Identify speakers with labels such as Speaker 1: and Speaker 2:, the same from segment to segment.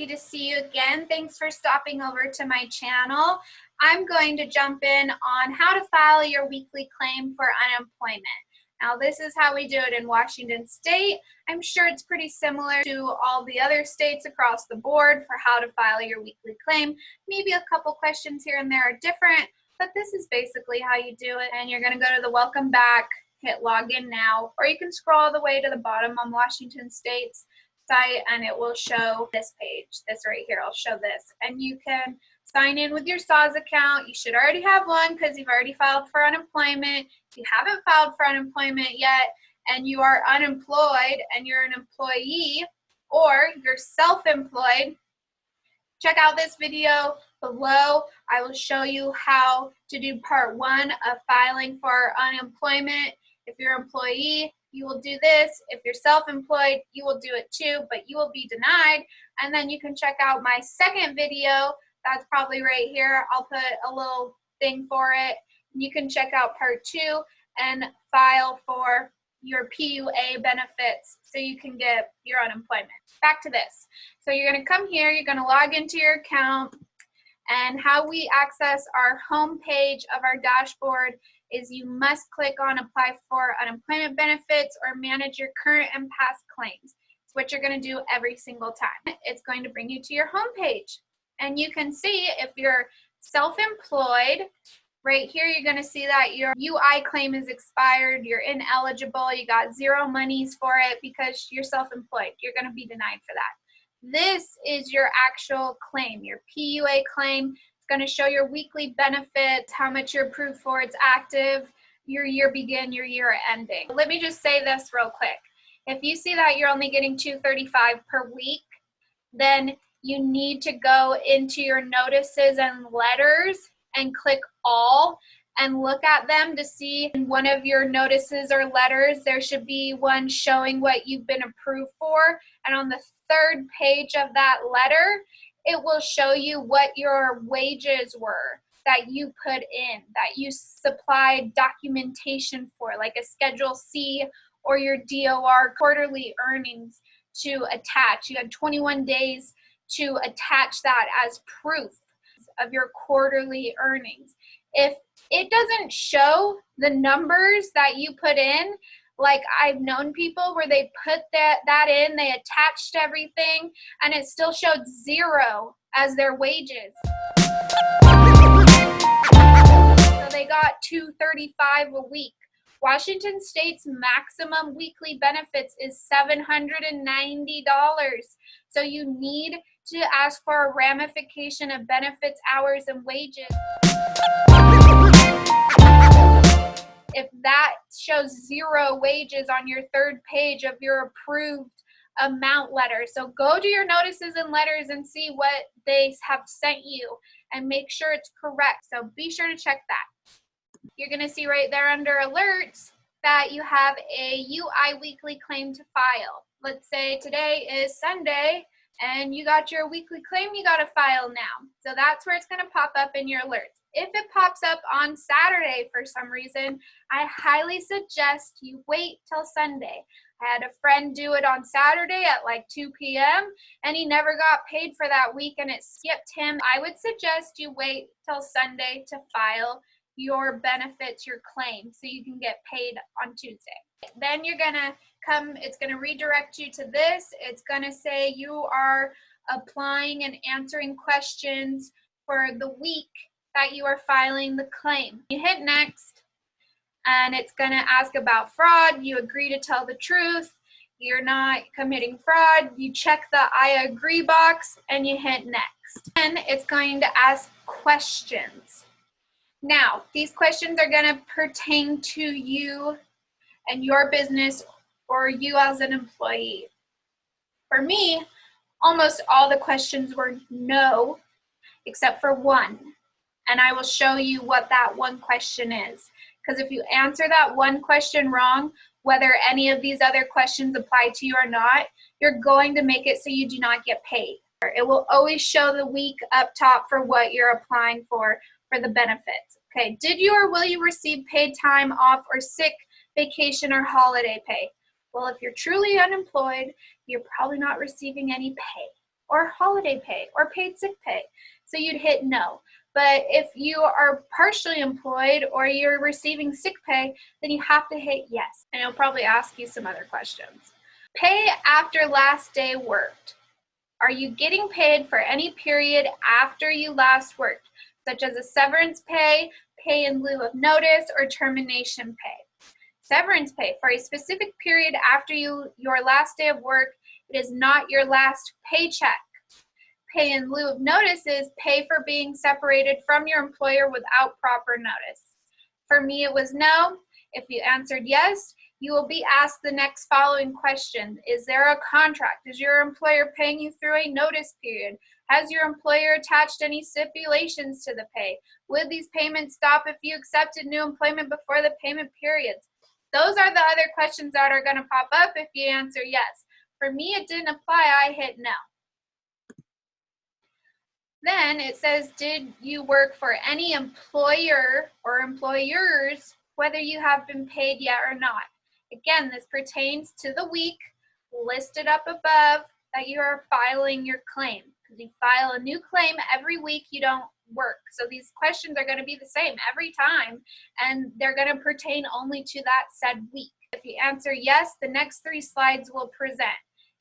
Speaker 1: happy to see you again. Thanks for stopping over to my channel. I'm going to jump in on how to file your weekly claim for unemployment. Now, this is how we do it in Washington State. I'm sure it's pretty similar to all the other states across the board for how to file your weekly claim. Maybe a couple questions here and there are different, but this is basically how you do it. And you're going to go to the welcome back, hit login now, or you can scroll all the way to the bottom on Washington State's site and it will show this page. This right here, I'll show this. And you can sign in with your SAWS account. You should already have one because you've already filed for unemployment. If you haven't filed for unemployment yet and you are unemployed and you're an employee or you're self-employed, check out this video below. I will show you how to do part 1 of filing for unemployment. If you're an employee, you will do this. If you're self-employed, you will do it too, but you will be denied. And then you can check out my second video. That's probably right here. I'll put a little thing for it. You can check out part 2 and file for your PUA benefits so you can get your unemployment. Back to this. So you're going to come here, you're going to log into your account, and how we access our home page of our dashboard is you must click on apply for unemployment benefits or manage your current and past claims. It's what you're going to do every single time. It's going to bring you to your home page. And you can see if you're self-employed, right here you're going to see that your UI claim is expired, you're ineligible, you got zero monies for it because you're self-employed. You're going to be denied for that. This is your actual claim, your PUA claim. It's going to show your weekly benefits, how much you're approved for, it's active, your year begin, your year ending. Let me just say this real quick. If you see that you're only getting $235 per week, then you need to go into your notices and letters and click all and look at them to see in one of your notices or letters there should be one showing what you've been approved for, and on the third page of that letter it will show you what your wages were that you put in, that you supplied documentation for, like a Schedule C or your DOR quarterly earnings to attach. You had 21 days to attach that as proof of your quarterly earnings. If it doesn't show the numbers that you put in, like I've known people where they put that in, they attached everything, and it still showed 0 as their wages. So they got $235 a week. Washington State's maximum weekly benefits is $790. So you need to ask for a ramification of benefits, hours, and wages. If that shows 0 wages on your third page of your approved amount letter. So go to your notices and letters and see what they have sent you and make sure it's correct. So be sure to check that. You're going to see right there under alerts that you have a UI weekly claim to file. Let's say today is Sunday and you got your weekly claim you got to file now. So that's where it's going to pop up in your alerts. If it pops up on Saturday for some reason, I highly suggest you wait till Sunday. I had a friend do it on Saturday at like 2 p.m. and he never got paid for that week and it skipped him. I would suggest you wait till Sunday to file your benefits, your claim, so you can get paid on Tuesday. Then you're gonna come, it's gonna redirect you to this. It's gonna say you are applying and answering questions for the week that you are filing the claim. You hit next and it's gonna ask about fraud. You agree to tell the truth. You're not committing fraud. You check the I agree box and you hit next. And it's going to ask questions. Now, these questions are going to pertain to you and your business or you as an employee. For me, almost all the questions were no, except for one. And I will show you what that one question is. Because if you answer that one question wrong, whether any of these other questions apply to you or not, you're going to make it so you do not get paid. It will always show the week up top for what you're applying for the benefits. Okay, did you or will you receive paid time off or sick, vacation, or holiday pay? Well, if you're truly unemployed, you're probably not receiving any pay. or holiday pay or paid sick pay. So you'd hit no. But if you are partially employed or you're receiving sick pay, then you have to hit yes. And it'll probably ask you some other questions. Pay after last day worked. Are you getting paid for any period after you last worked, such as a severance pay, pay in lieu of notice, or termination pay? Severance pay for a specific period after your last day of work, it is not your last paycheck. Pay in lieu of notice is pay for being separated from your employer without proper notice. For me, it was no. If you answered yes, you will be asked the next following question. Is there a contract? Is your employer paying you through a notice period? Has your employer attached any stipulations to the pay? Would these payments stop if you accepted new employment before the payment periods? Those are the other questions that are going to pop up if you answer yes. For me, it didn't apply. I hit no. Then it says, did you work for any employer or employers, whether you have been paid yet or not? Again, this pertains to the week listed up above that you are filing your claim. Because you file a new claim every week, you don't work. So these questions are going to be the same every time, and they're going to pertain only to that said week. If you answer yes, the next 3 slides will present.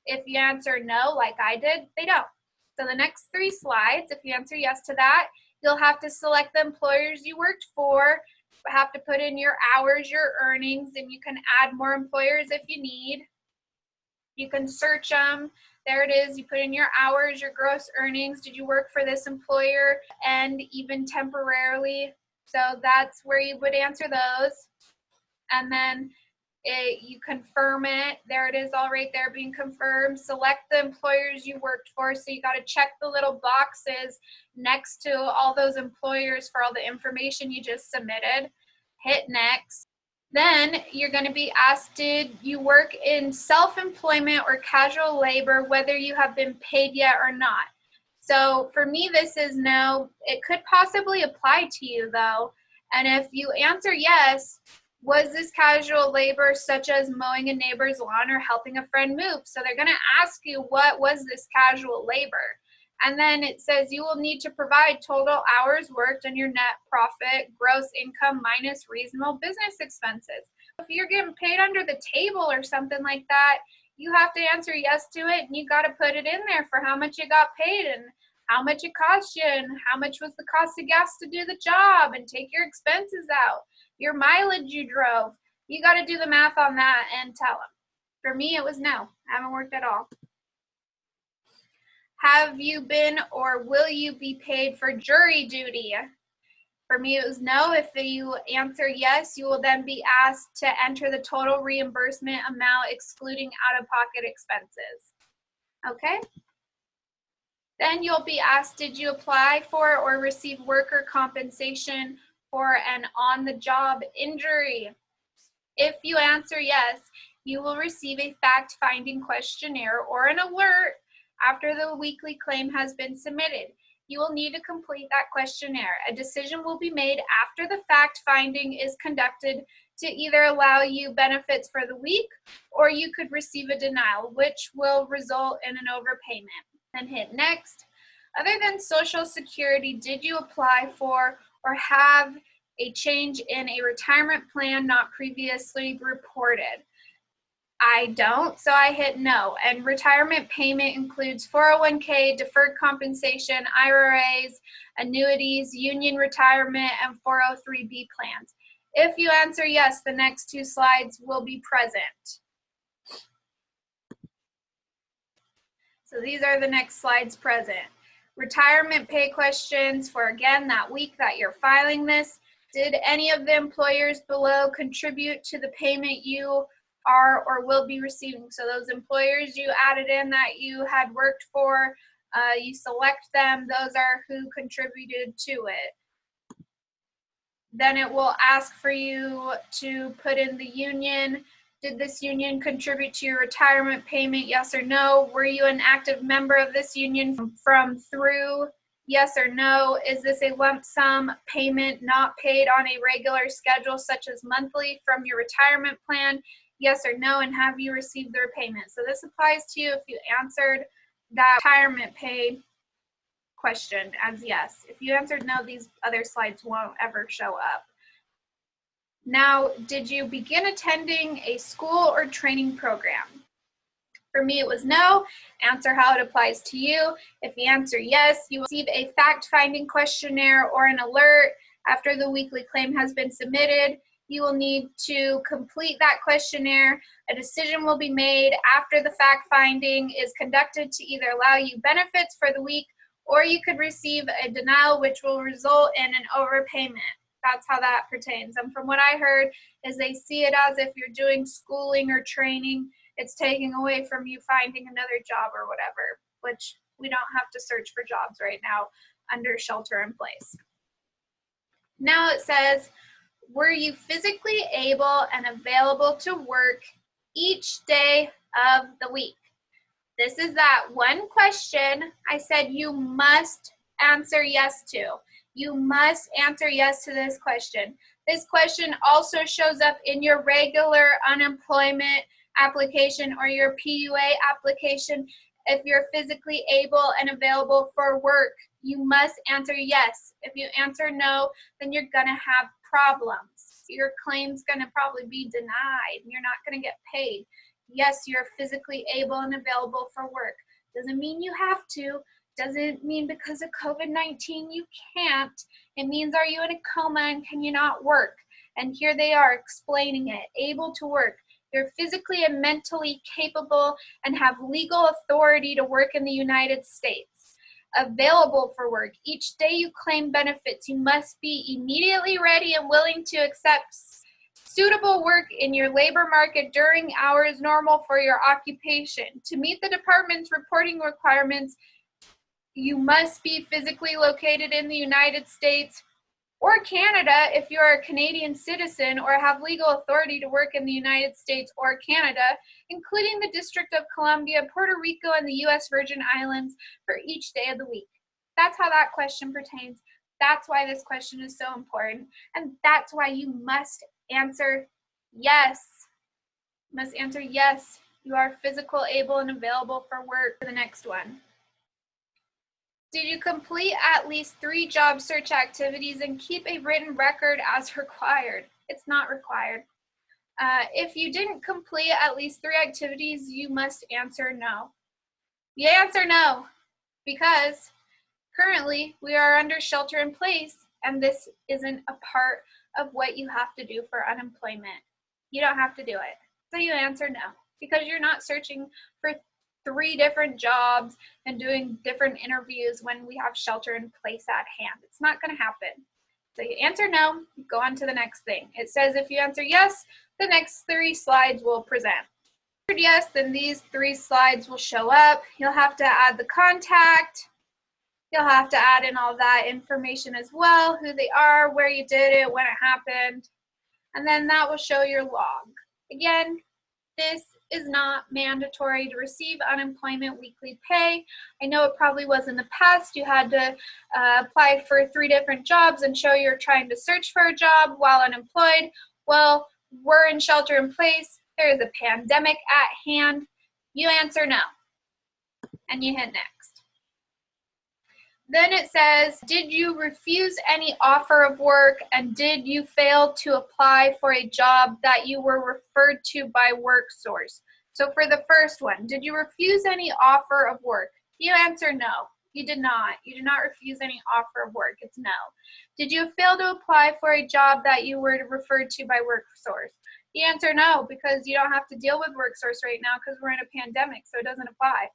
Speaker 1: If you answer no, like I did, they don't. So the next 3 slides, if you answer yes to that, you'll have to select the employers you worked for, have to put in your hours, your earnings, and you can add more employers if you need. You can search them. There it is. You put in your hours, your gross earnings. Did you work for this employer and even temporarily? So that's where you would answer those. And then you confirm it. There it is, all right there being confirmed. Select the employers you worked for. So you got to check the little boxes next to all those employers for all the information you just submitted. Hit next. Then you're going to be asked, did you work in self-employment or casual labor, whether you have been paid yet or not? So for me, this is no. It could possibly apply to you though. And if you answer yes, was this casual labor such as mowing a neighbor's lawn or helping a friend move? So they're going to ask you, what was this casual labor? And then it says you will need to provide total hours worked and your net profit, gross income minus reasonable business expenses. If you're getting paid under the table or something like that, you have to answer yes to it, and you got to put it in there for how much you got paid and how much it cost you and how much was the cost of gas to do the job, and take your expenses out, your mileage you drove. You got to do the math on that and tell them. For me, it was no. I haven't worked at all. Have you been or will you be paid for jury duty? For me, it was no. If you answer yes, you will then be asked to enter the total reimbursement amount excluding out-of-pocket expenses. Okay? Then you'll be asked, did you apply for or receive worker compensation for an on-the-job injury? If you answer yes, you will receive a fact-finding questionnaire or an alert after the weekly claim has been submitted. You will need to complete that questionnaire. A decision will be made after the fact-finding is conducted to either allow you benefits for the week, or you could receive a denial, which will result in an overpayment. Then hit next. Other than Social Security, did you apply for or have a change in a retirement plan not previously reported? I don't, so I hit no. And retirement payment includes 401k, deferred compensation, IRAs, annuities, union retirement, and 403b plans. If you answer yes, the next 2 slides will be present. So these are the next slides present. Retirement pay questions for, again, that week that you're filing this. Did any of the employers below contribute to the payment you are or will be receiving? So those employers you added in that you had worked for, you select them. Those are who contributed to it. Then it will ask for you to put in the union. Did this union contribute to your retirement payment? Yes or no. Were you an active member of this union from through? Yes or no. Is this a lump sum payment not paid on a regular schedule, such as monthly from your retirement plan? Yes or no. And have you received the repayment? So this applies to you if you answered that retirement pay question as yes. If you answered no, these other slides won't ever show up. Now, did you begin attending a school or training program? For me, it was no. Answer how it applies to you. If you answer yes, you will receive a fact-finding questionnaire or an alert after the weekly claim has been submitted. You will need to complete that questionnaire. A decision will be made after the fact-finding is conducted to either allow you benefits for the week, or you could receive a denial, which will result in an overpayment. That's how that pertains. And from what I heard is they see it as if you're doing schooling or training, it's taking away from you finding another job or whatever, which we don't have to search for jobs right now under shelter in place. Now it says, were you physically able and available to work each day of the week? This is that one question I said you must answer yes to. You must answer yes to this question. This question also shows up in your regular unemployment application or your PUA application. If you're physically able and available for work, you must answer yes. If you answer no, then you're gonna have problems. Your claim's gonna probably be denied and you're not gonna get paid. Yes, you're physically able and available for work. Doesn't mean you have to. Doesn't mean because of COVID-19 you can't. It means, are you in a coma and can you not work? And here they are explaining it. Able to work. You're physically and mentally capable and have legal authority to work in the United States. Available for work. Each day you claim benefits, you must be immediately ready and willing to accept suitable work in your labor market during hours normal for your occupation. To meet the department's reporting requirements, you must be physically located in the United States or Canada if you're a Canadian citizen or have legal authority to work in the United States or Canada, including the District of Columbia, Puerto Rico, and the U.S. Virgin Islands for each day of the week. That's how that question pertains. That's why this question is so important. And that's why you must answer yes. You must answer yes. You are physical, able, and available for work. For the next one. Did you complete at least 3 job search activities and keep a written record as required? It's not required. If you didn't complete at least 3 activities, you must answer no. You answer no because currently we are under shelter in place and this isn't a part of what you have to do for unemployment. You don't have to do it. So you answer no because you're not searching for 3 different jobs and doing different interviews when we have shelter in place at hand. It's not going to happen. So you answer no, go on to the next thing. It says if you answer yes, the next 3 slides will present. If you answered yes, then these 3 slides will show up. You'll have to add the contact. You'll have to add in all that information as well, who they are, where you did it, when it happened, and then that will show your log. Again, this is not mandatory to receive unemployment weekly pay. I know it probably was in the past. You had to apply for 3 different jobs and show you're trying to search for a job while unemployed. Well, we're in shelter in place. There is a pandemic at hand. You answer no, and you hit next. Then it says, did you refuse any offer of work and did you fail to apply for a job that you were referred to by WorkSource? So for the first one, did you refuse any offer of work? You answer no. You did not. You did not refuse any offer of work. It's no. Did you fail to apply for a job that you were referred to by WorkSource? You answer no, because you don't have to deal with WorkSource right now because we're in a pandemic, so it doesn't apply.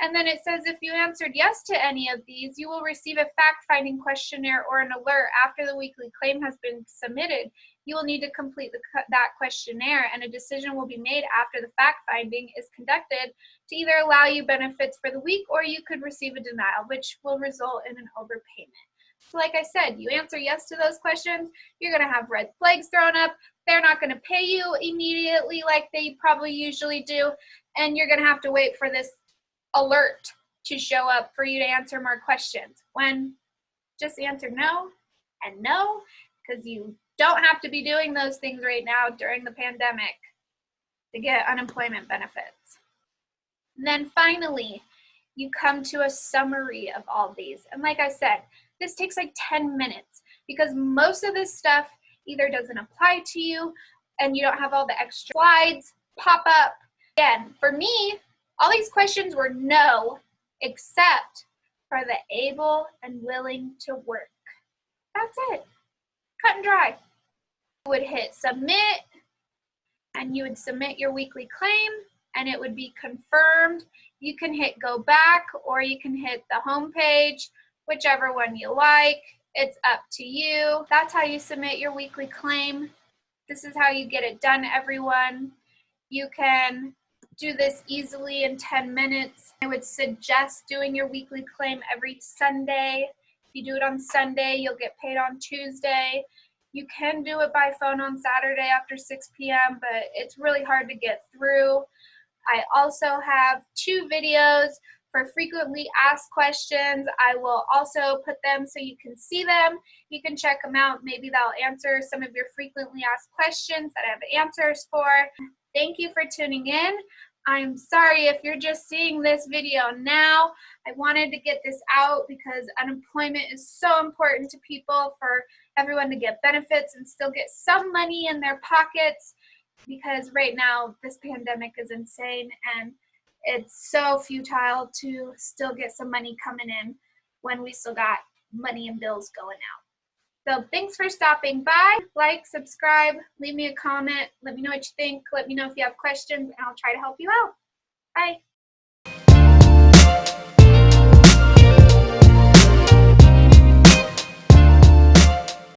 Speaker 1: And then it says if you answered yes to any of these, you will receive a fact-finding questionnaire or an alert after the weekly claim has been submitted. You will need to complete that questionnaire and a decision will be made after the fact-finding is conducted to either allow you benefits for the week or you could receive a denial, which will result in an overpayment. So like I said, you answer yes to those questions, you're going to have red flags thrown up. They're not going to pay you immediately like they probably usually do, and you're going to have to wait for this alert to show up for you to answer more questions. When just answer no and no, because you don't have to be doing those things right now during the pandemic to get unemployment benefits. And then finally, you come to a summary of all these. And like I said, this takes like 10 minutes because most of this stuff either doesn't apply to you and you don't have all the extra slides pop up. Again, for me, all these questions were no, except for the able and willing to work. That's it. Cut and dry. You would hit submit and you would submit your weekly claim and it would be confirmed. You can hit go back or you can hit the home page, whichever one you like. It's up to you. That's how you submit your weekly claim. This is how you get it done, everyone. You can do this easily in 10 minutes. I would suggest doing your weekly claim every Sunday. If you do it on Sunday, you'll get paid on Tuesday. You can do it by phone on Saturday after 6 p.m., but it's really hard to get through. I also have 2 videos for frequently asked questions. I will also put them so you can see them. You can check them out. Maybe they'll answer some of your frequently asked questions that I have answers for. Thank you for tuning in. I'm sorry if you're just seeing this video now. I wanted to get this out because unemployment is so important to people, for everyone to get benefits and still get some money in their pockets, because right now this pandemic is insane and it's so futile to still get some money coming in when we still got money and bills going out. So thanks for stopping by. Like, subscribe, leave me a comment, let me know what you think, let me know if you have questions, and I'll try to help you out. Bye.